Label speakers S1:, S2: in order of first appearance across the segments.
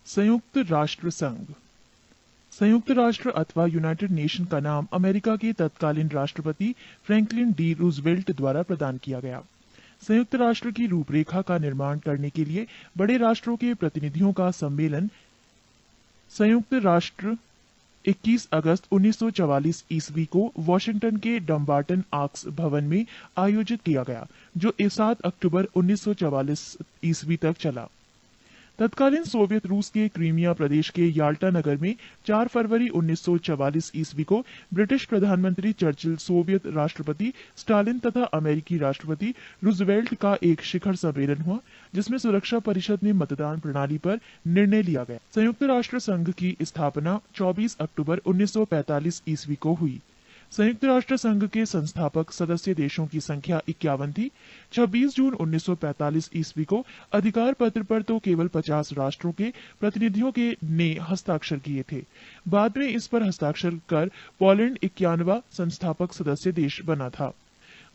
S1: संयुक्त राष्ट्र संघ। संयुक्त राष्ट्र अथवा यूनाइटेड नेशन का नाम अमेरिका के तत्कालीन राष्ट्रपति फ्रैंकलिन डी रूजवेल्ट द्वारा प्रदान किया गया। संयुक्त राष्ट्र की रूपरेखा का निर्माण करने के लिए बड़े राष्ट्रों के प्रतिनिधियों का सम्मेलन संयुक्त राष्ट्र 21 अगस्त 1944 ईस्वी को वॉशिंगटन के डम्बार्टन आर्क्स भवन में आयोजित किया गया, जो 7 अक्टूबर 1944 ईस्वी तक चला। तत्कालीन सोवियत रूस के क्रीमिया प्रदेश के याल्टा नगर में 4 फरवरी 1944 ईस्वी को ब्रिटिश प्रधानमंत्री चर्चिल, सोवियत राष्ट्रपति स्टालिन तथा अमेरिकी राष्ट्रपति रूजवेल्ट का एक शिखर सम्मेलन हुआ, जिसमें सुरक्षा परिषद में मतदान प्रणाली पर निर्णय लिया गया। संयुक्त राष्ट्र संघ की स्थापना 24 अक्टूबर 1945 ईस्वी को हुई। संयुक्त राष्ट्र संघ के संस्थापक सदस्य देशों की संख्या 51 थी। 26 जून 1945 ईस्वी को अधिकार पत्र पर तो केवल 50 राष्ट्रों के प्रतिनिधियों के ने हस्ताक्षर किए थे। बाद में इस पर हस्ताक्षर कर पोलैंड 51वां संस्थापक सदस्य देश बना था।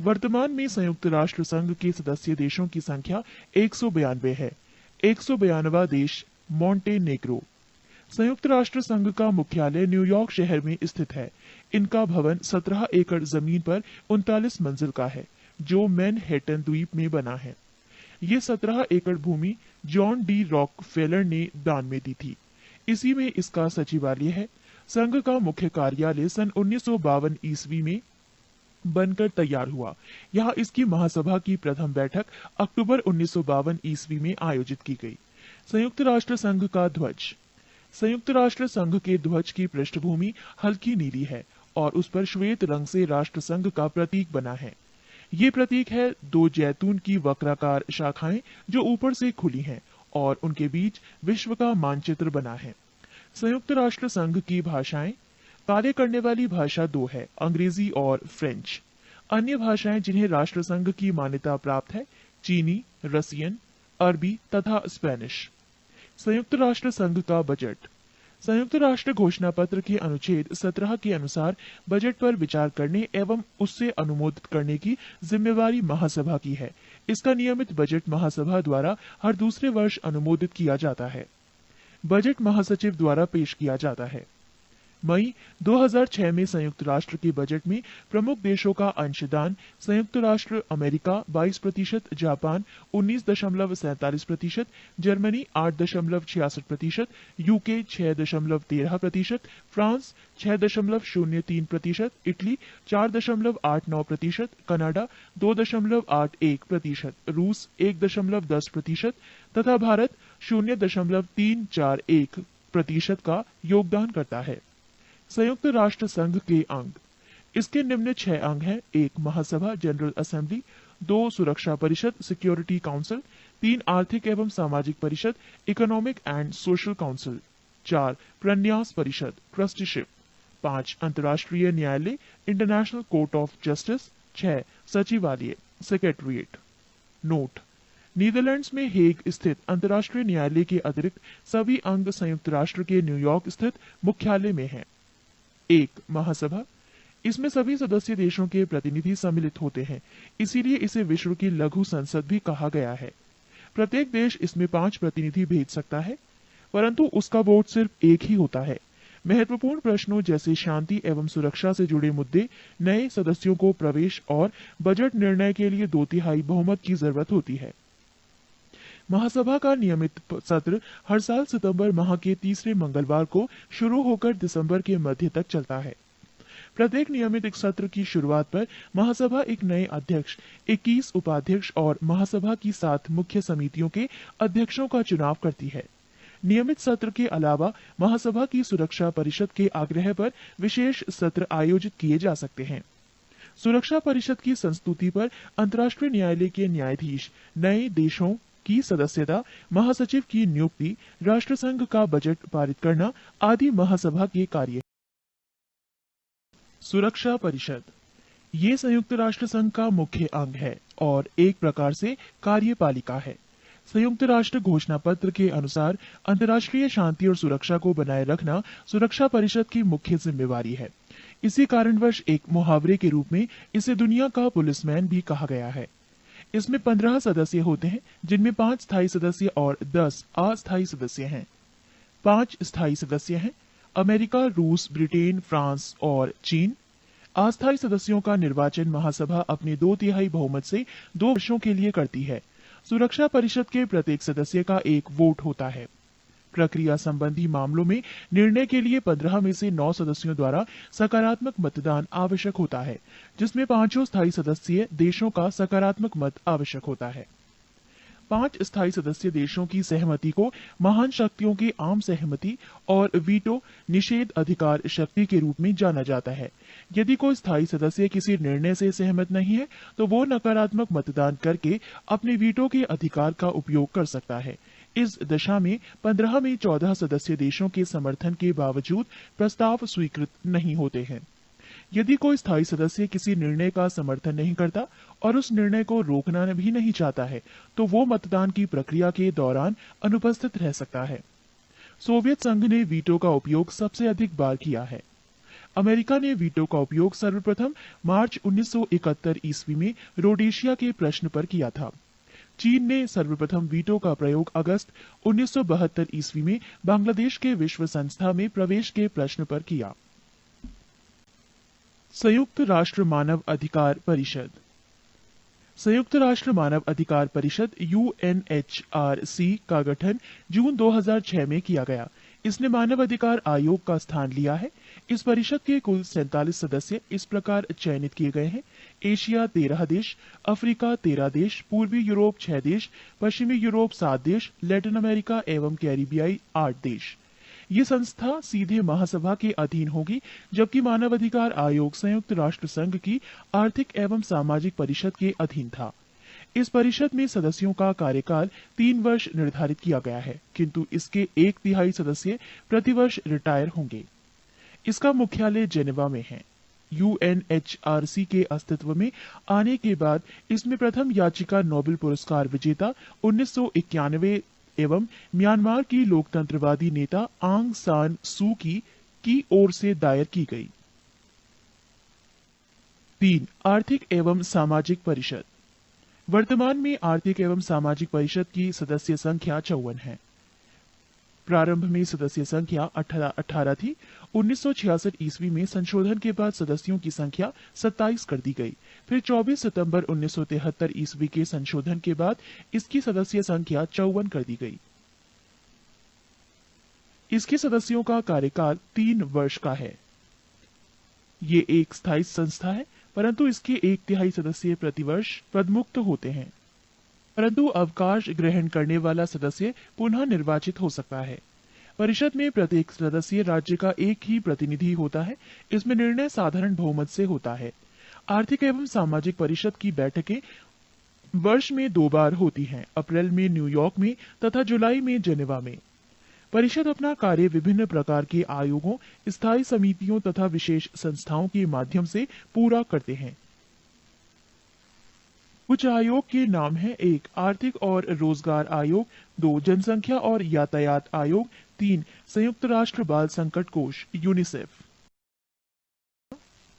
S1: वर्तमान में संयुक्त राष्ट्र संघ के सदस्य देशों की संख्या 192 है। 192वां देश मोंटेनेग्रो। संयुक्त राष्ट्र संघ का मुख्यालय न्यूयॉर्क शहर में स्थित है। इनका भवन 17 एकड़ जमीन पर 39 मंजिल का है, जो मैनहट्टन द्वीप में बना है। ये 17 एकड़ भूमि जॉन डी रॉकफेलर ने दान में दी थी। इसी में इसका सचिवालय है। संघ का मुख्य कार्यालय सन 1952 ईस्वी में बनकर तैयार हुआ। यहाँ इसकी महासभा की प्रथम बैठक अक्टूबर 1952 ईस्वी में आयोजित की गई। संयुक्त राष्ट्र संघ का ध्वज। संयुक्त राष्ट्र संघ के ध्वज की पृष्ठभूमि हल्की नीली है और उस पर श्वेत रंग से राष्ट्र संघ का प्रतीक बना है। ये प्रतीक है 2 जैतून की वक्राकार शाखाएं जो ऊपर से खुली हैं और उनके बीच विश्व का मानचित्र बना है। संयुक्त राष्ट्र संघ की भाषाएं। कार्य करने वाली भाषा 2 है, अंग्रेजी और फ्रेंच। अन्य भाषाएं जिन्हें राष्ट्र संघ की मान्यता प्राप्त है, चीनी, रसियन, अरबी तथा स्पेनिश। संयुक्त राष्ट्र संघ का बजट। संयुक्त राष्ट्र घोषणा पत्र के अनुच्छेद 17 के अनुसार बजट पर विचार करने एवं उससे अनुमोदित करने की जिम्मेवारी महासभा की है। इसका नियमित बजट महासभा द्वारा हर दूसरे वर्ष अनुमोदित किया जाता है। बजट महासचिव द्वारा पेश किया जाता है। मई 2006 में संयुक्त राष्ट्र के बजट में प्रमुख देशों का अंशदान संयुक्त राष्ट्र America 22%, Japan 19.47%, Germany 8.66%, UK 6.13%, France 6.03%, Italy 4.89%, Canada 2.81%, रूस 1.10% तथा भारत 0.341% का योगदान करता है। संयुक्त राष्ट्र संघ के अंग। इसके निम्न 6 अंग हैं। 1 महासभा जनरल असेंबली, 2 सुरक्षा परिषद सिक्योरिटी काउंसिल, 3 आर्थिक एवं सामाजिक परिषद इकोनॉमिक एंड सोशल काउंसिल, 4 प्रन्यास परिषद ट्रस्टीशिप, 5 अंतर्राष्ट्रीय न्यायालय इंटरनेशनल कोर्ट ऑफ जस्टिस, 6 सचिवालय सेक्रेटरिएट। नोट। नीदरलैंड्स में हेग स्थित अंतर्राष्ट्रीय न्यायालय के अतिरिक्त सभी अंग संयुक्त राष्ट्र के न्यूयॉर्क स्थित मुख्यालय में हैं। 1 महासभा। इसमें सभी सदस्य देशों के प्रतिनिधि सम्मिलित होते हैं, इसीलिए इसे विश्व की लघु संसद भी कहा गया है। प्रत्येक देश इसमें 5 प्रतिनिधि भेज सकता है, परंतु उसका वोट सिर्फ एक ही होता है। महत्वपूर्ण प्रश्नों जैसे शांति एवं सुरक्षा से जुड़े मुद्दे नए सदस्यों को प्रवेश और बजट निर्णय के लिए 2/3 बहुमत की जरूरत होती है। महासभा का नियमित सत्र हर साल सितंबर माह के तीसरे मंगलवार को शुरू होकर दिसंबर के मध्य तक चलता है। प्रत्येक नियमित एक सत्र की शुरुआत पर महासभा एक नए अध्यक्ष, 21 उपाध्यक्ष और महासभा की 7 मुख्य समितियों के अध्यक्षों का चुनाव करती है। नियमित सत्र के अलावा महासभा की सुरक्षा परिषद के आग्रह पर विशेष सत्र आयोजित किए जा सकते हैं। सुरक्षा परिषद की संस्तुति पर अंतर्राष्ट्रीय न्यायालय के न्यायाधीश, नए देशों की सदस्यता, महासचिव की नियुक्ति, राष्ट्रसंघ का बजट पारित करना आदि महासभा के कार्य। सुरक्षा परिषद। ये संयुक्त राष्ट्र संघ का मुख्य अंग है और एक प्रकार से कार्यपालिका है। संयुक्त राष्ट्र घोषणा पत्र के अनुसार अंतर्राष्ट्रीय शांति और सुरक्षा को बनाए रखना सुरक्षा परिषद की मुख्य जिम्मेवारी है। इसी कारणवश एक मुहावरे के रूप में इसे दुनिया का पुलिसमैन भी कहा गया है। इसमें 15 सदस्य होते हैं, जिनमें 5 स्थायी सदस्य और 10 अस्थायी सदस्य हैं। 5 स्थायी सदस्य हैं। अमेरिका, रूस, ब्रिटेन, फ्रांस और चीन। अस्थायी सदस्यों का निर्वाचन महासभा अपने 2/3 बहुमत से 2 वर्षों के लिए करती है। सुरक्षा परिषद के प्रत्येक सदस्य का एक वोट होता है। प्रक्रिया संबंधी मामलों में निर्णय के लिए 15 में से 9 सदस्यों द्वारा सकारात्मक मतदान आवश्यक होता है, जिसमें 5 स्थायी सदस्यीय देशों का सकारात्मक मत आवश्यक होता है। 5 स्थायी सदस्य देशों की सहमति को महान शक्तियों की आम सहमति और वीटो निषेध अधिकार शक्ति के रूप में जाना जाता है। यदि कोई स्थायी सदस्य किसी निर्णय से सहमत नहीं है, तो वो नकारात्मक मतदान करके अपने वीटो के अधिकार का उपयोग कर सकता है। इस दशा में 15 में 14 सदस्य देशों के समर्थन के बावजूद प्रस्ताव स्वीकृत नहीं होते हैं। यदि कोई स्थायी सदस्य किसी निर्णय का समर्थन नहीं करता और उस निर्णय को रोकना भी नहीं चाहता है, तो वो मतदान की प्रक्रिया के दौरान अनुपस्थित रह सकता है। सोवियत संघ ने वीटो का उपयोग सबसे अधिक बार किया है। अमेरिका ने वीटो का उपयोग सर्वप्रथम मार्च 1971 ईस्वी में रोडेशिया के प्रश्न पर किया था। चीन ने सर्वप्रथम वीटो का प्रयोग अगस्त 1972 ईस्वी में बांग्लादेश के विश्व संस्था में प्रवेश के प्रश्न पर किया। संयुक्त राष्ट्र मानव अधिकार परिषद। संयुक्त राष्ट्र मानव अधिकार परिषद UNHRC का गठन जून 2006 में किया गया। इसने मानव अधिकार आयोग का स्थान लिया है। इस परिषद के कुल 47 सदस्य इस प्रकार चयनित किए गए हैं: एशिया 13 देश, अफ्रीका 13 देश, पूर्वी यूरोप 6 देश, पश्चिमी यूरोप 7 देश, लैटिन अमेरिका एवं कैरिबियाई 8 देश। ये संस्था सीधे महासभा के अधीन होगी, जबकि मानवाधिकार आयोग संयुक्त राष्ट्र संघ की आर्थिक एवं सामाजिक परिषद के अधीन था। इस परिषद में सदस्यों का कार्यकाल 3 वर्ष निर्धारित किया गया है, किंतु इसके 1/3 सदस्य प्रतिवर्ष रिटायर होंगे। इसका मुख्यालय जेनेवा में है। UNHRC के अस्तित्व में आने के बाद इसमें प्रथम याचिका नोबेल पुरस्कार विजेता 1991 एवं म्यांमार की लोकतंत्रवादी नेता आंग सान सू की ओर से दायर की गई। 3. आर्थिक एवं सामाजिक परिषद। वर्तमान में आर्थिक एवं सामाजिक परिषद की सदस्य संख्या 54 है। प्रारंभ में सदस्य संख्या 18 थी। 1966 ईस्वी में संशोधन के बाद सदस्यों की संख्या 27 कर दी गई। फिर 24 सितंबर 1973 ईस्वी के संशोधन के बाद इसकी सदस्य संख्या 54 कर दी गई। इसके सदस्यों का कार्यकाल 3 वर्ष का है। ये एक स्थायी संस्था है, परंतु इसके 1/3 सदस्य प्रतिवर्ष पदमुक्त होते हैं। परंतु अवकाश ग्रहण करने वाला सदस्य पुनः निर्वाचित हो सकता है। परिषद में प्रत्येक सदस्य राज्य का एक ही प्रतिनिधि होता है। इसमें निर्णय साधारण बहुमत से होता है। आर्थिक एवं सामाजिक परिषद की बैठकें वर्ष में 2 बार होती हैं, अप्रैल में न्यूयॉर्क में तथा जुलाई में जेनेवा में। परिषद अपना कार्य विभिन्न प्रकार के आयोगों, स्थायी समितियों तथा विशेष संस्थाओं के माध्यम से पूरा करते हैं। कुछ आयोग के नाम हैं: 1. आर्थिक और रोजगार आयोग, 2. जनसंख्या और यातायात आयोग, 3. संयुक्त राष्ट्र बाल संकट कोष यूनिसेफ।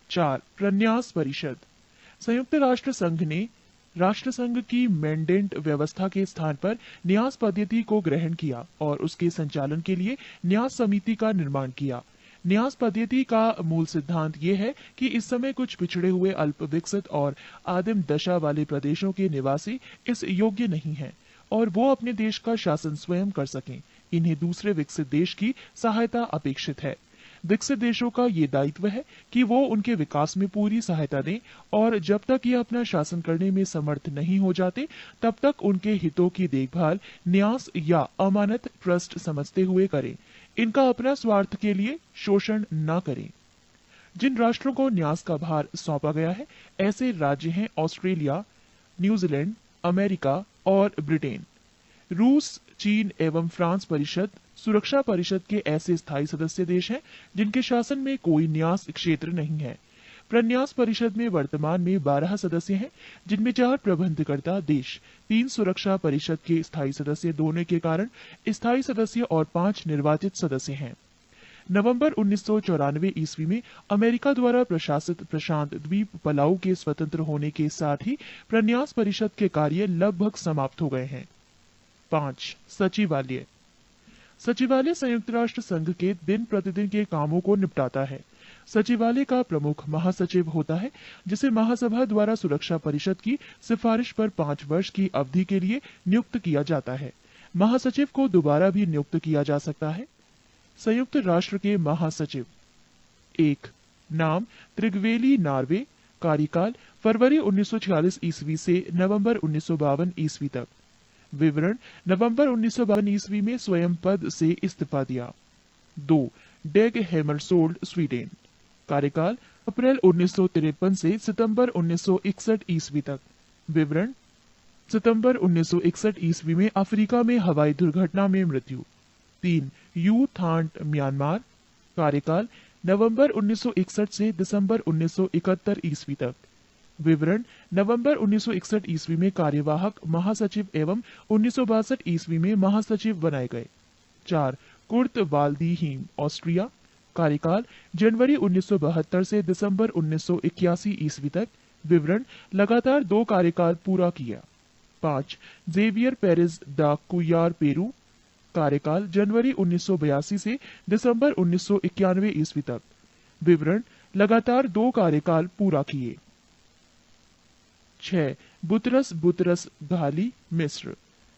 S1: 4. प्रन्यास परिषद। संयुक्त राष्ट्र संघ ने राष्ट्रसंघ की मैंडेट व्यवस्था के स्थान पर न्यास पद्धति को ग्रहण किया और उसके संचालन के लिए न्यास समिति का निर्माण किया। न्यास पद्धति का मूल सिद्धांत ये है कि इस समय कुछ पिछड़े हुए, अल्प विकसित और आदिम दशा वाले प्रदेशों के निवासी इस योग्य नहीं हैं और वो अपने देश का शासन स्वयं कर सकें। इन्हें दूसरे विकसित देश की सहायता अपेक्षित है। विकसित देशों का ये दायित्व है कि वो उनके विकास में पूरी सहायता दें और जब तक ये अपना शासन करने में समर्थ नहीं हो जाते, तब तक उनके हितों की देखभाल न्यास या अमानत ट्रस्ट समझते हुए करें। इनका अपना स्वार्थ के लिए शोषण न करें। जिन राष्ट्रों को न्यास का भार सौंपा गया है, ऐसे राज्य हैं ऑस्ट्रेलिया, न्यूजीलैंड, अमेरिका और ब्रिटेन। रूस, चीन एवं फ्रांस परिषद सुरक्षा परिषद के ऐसे स्थायी सदस्य देश हैं जिनके शासन में कोई न्यास क्षेत्र नहीं है। प्रन्यास परिषद में वर्तमान में 12 सदस्य हैं, जिनमें 4 प्रबंधकर्ता देश, 3 सुरक्षा परिषद के स्थायी सदस्य होने के कारण स्थायी सदस्य और 5 निर्वाचित सदस्य हैं। नवंबर 1994 ईस्वी में अमेरिका द्वारा प्रशासित प्रशांत द्वीप पलाऊ के स्वतंत्र होने के साथ ही प्रन्यास परिषद के कार्य लगभग समाप्त हो गए हैं। 5. सचिवालय। सचिवालय संयुक्त राष्ट्र संघ के दिन प्रतिदिन के कामों को निपटाता है। सचिवालय का प्रमुख महासचिव होता है, जिसे महासभा द्वारा सुरक्षा परिषद की सिफारिश पर 5 वर्ष की अवधि के लिए नियुक्त किया जाता है। महासचिव को दोबारा भी नियुक्त किया जा सकता है। संयुक्त राष्ट्र के महासचिव। 1. नाम त्रिगवेली नार्वे। कार्यकाल फरवरी 1946 ईस्वी से नवंबर 1952 ईस्वी तक। विवरण: नवंबर 1952 ईस्वी में स्वयं पद से इस्तीफा दिया। 2. डेग हेमरसोल्ड, स्वीडन। कार्यकाल अप्रैल 1953 से सितंबर 1961 ईस्वी तक। विवरण: सितंबर 1961 ईस्वी में अफ्रीका में हवाई दुर्घटना में मृत्यु। 3. U Thant, Myanmar. कार्यकाल नवंबर 1961 से दिसंबर 1971 ईस्वी तक। विवरण: नवंबर 1961 ईस्वी में कार्यवाहक महासचिव एवं 1962 ईस्वी में महासचिव बनाए गए। 4. Kurt Waldheim, Austria. कार्यकाल जनवरी 1972 से दिसंबर 1981 ईस्वी तक। विवरण: लगातार 2 कार्यकाल पूरा किया। 5. जेवियर पेरेज दा कुयार, पेरू। कार्यकाल जनवरी 1982 से दिसंबर 1991 ईस्वी तक। विवरण: लगातार 2 कार्यकाल पूरा किए। 6. बुतरस बुतरस घाली, मिस्र।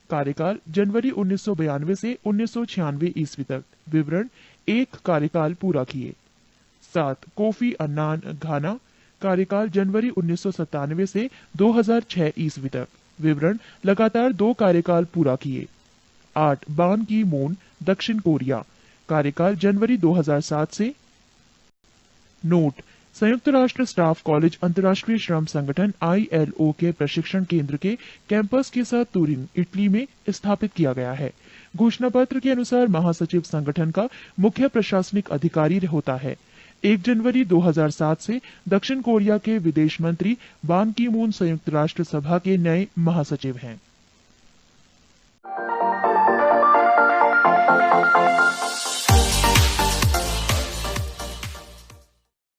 S1: कार्यकाल जनवरी 1992 से 1996 ईस्वी तक। विवरण: 1 कार्यकाल पूरा किए। 7. कोफी अन्नान, घाना। कार्यकाल जनवरी 1997 से 2006 ईस्वी तक। विवरण: लगातार 2 कार्यकाल पूरा किए। 8. बान की मून, दक्षिण कोरिया। कार्यकाल जनवरी 2007 से। नोट: संयुक्त राष्ट्र स्टाफ कॉलेज अंतर्राष्ट्रीय श्रम संगठन ILO के प्रशिक्षण केंद्र के कैंपस के साथ तुरिन, इटली में स्थापित किया गया है। घोषणा पत्र के अनुसार महासचिव संगठन का मुख्य प्रशासनिक अधिकारी होता है। 1 जनवरी 2007 से दक्षिण कोरिया के विदेश मंत्री बान की मून संयुक्त राष्ट्र सभा के नए महासचिव हैं।